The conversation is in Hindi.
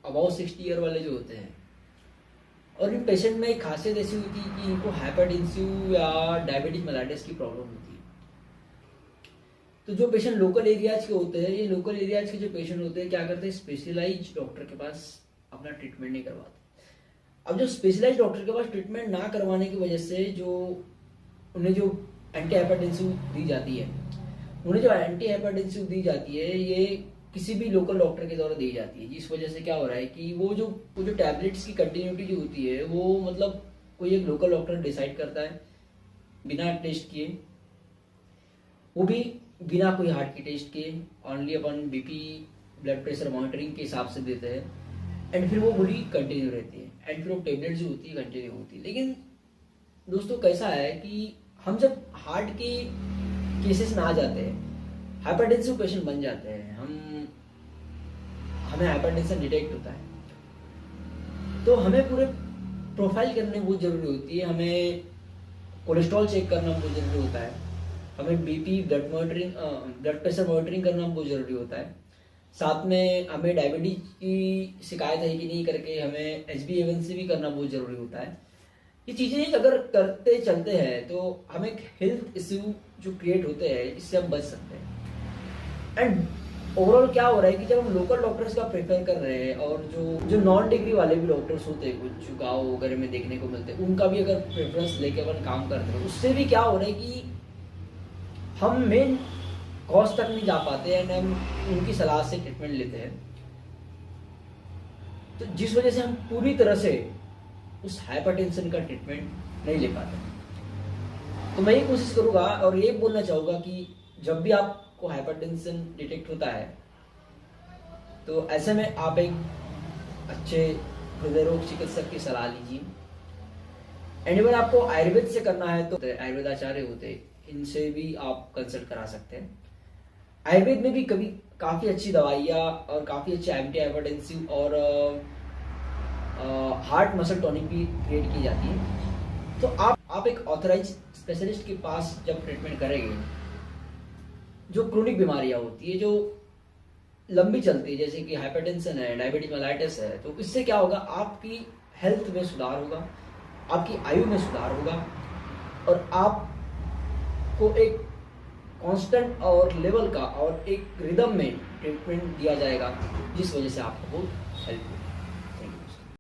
अबाउट 60 ईयर वाले जो होते हैं, और इन पेशेंट में एक खासियत ऐसी होती है कि इनको हाइपरटेंसिव या डायबिटीज मेलाइटिस की प्रॉब्लम होती है। तो जो पेशेंट लोकल एरियाज के होते हैं, ये लोकल एरियाज के जो पेशेंट होते हैं क्या करते हैं, स्पेशलाइज डॉक्टर के पास अपना ट्रीटमेंट नहीं करवाते। अब जो स्पेशलाइज डॉक्टर के पास ट्रीटमेंट ना करवाने की वजह से जो उन्हें जो एंटी हाइपरटेंसिव दी जाती है, ये किसी भी लोकल डॉक्टर के द्वारा दी जाती है, जिस वजह से क्या हो रहा है कि वो जो टैबलेट्स की कंटिन्यूटी जो होती है वो मतलब कोई एक लोकल डॉक्टर डिसाइड करता है बिना टेस्ट किए, वो भी बिना कोई हार्ट की टेस्ट किए, ओनली अपन बीपी ब्लड प्रेशर मॉनिटरिंग के हिसाब से देते हैं, एंड फिर वो गोली कंटिन्यू रहती है, एंड फिर वो टेबलेट जो होती है कंटिन्यू होती है। लेकिन दोस्तों कैसा है कि हम जब हार्ट के केसेस में आ जाते हैं, हाइपरटेंसिव पेशेंट बन जाते हैं, हमें हाइपरटेंशन डिटेक्ट होता है, तो हमें पूरे प्रोफाइल करने बहुत जरूरी होती है, हमें कोलेस्ट्रॉल चेक करना बहुत जरूरी होता है, हमें बीपी ब्लड प्रेशर मॉनिटरिंग करना बहुत जरूरी होता है, साथ में हमें डायबिटीज की शिकायत है कि नहीं करके हमें HbA1c भी करना बहुत जरूरी होता है। ये चीज़ें अगर करते चलते हैं तो हमें हेल्थ इश्यू जो क्रिएट होते हैं इससे हम बच सकते हैं। एंड ओवरऑल क्या हो रहा है कि जब हम लोकल डॉक्टर्स का प्रेफर कर रहे हैं, और जो नॉन डिग्री वाले भी डॉक्टर्स होते हैं, कुछ गाँव वगैरह में देखने को मिलते हैं, उनका भी अगर प्रेफरेंस लेके अपन काम करते हैं, उससे भी क्या हो रहा है कि हम मेन कॉज तक नहीं जा पाते हैं, हम उनकी सलाह से ट्रीटमेंट लेते हैं, तो जिस वजह से हम पूरी तरह से उस हाइपरटेंशन का ट्रीटमेंट नहीं ले पाते। तो मैं ये कोशिश करूंगा और ये बोलना चाहूँगा कि जब भी आपको हाइपरटेंशन डिटेक्ट होता है तो ऐसे में आप एक अच्छे हृदय रोग चिकित्सक की सलाह लीजिए। एंड अगर आपको आयुर्वेद से करना है तो आयुर्वेद आचार्य होते हैं, इनसे भी आप कंसल्ट करा सकते हैं। आयुर्वेद में भी कभी काफ़ी अच्छी दवाइयाँ और काफ़ी अच्छे एंटी हाइपरटेंसिव और हार्ट मसल टोनिक भी क्रिएट की जाती है। तो आप एक ऑथराइज स्पेशलिस्ट के पास जब ट्रीटमेंट करेंगे, जो क्रोनिक बीमारियां होती है जो लंबी चलती है, जैसे कि हाइपरटेंशन है, डायबिटीज मेलाइटिस है, तो इससे क्या होगा, आपकी हेल्थ में सुधार होगा, आपकी आयु में सुधार होगा, और आपको एक कांस्टेंट और लेवल का और एक रिदम में ट्रीटमेंट दिया जाएगा, जिस वजह से आपको बहुत हेल्प होगी।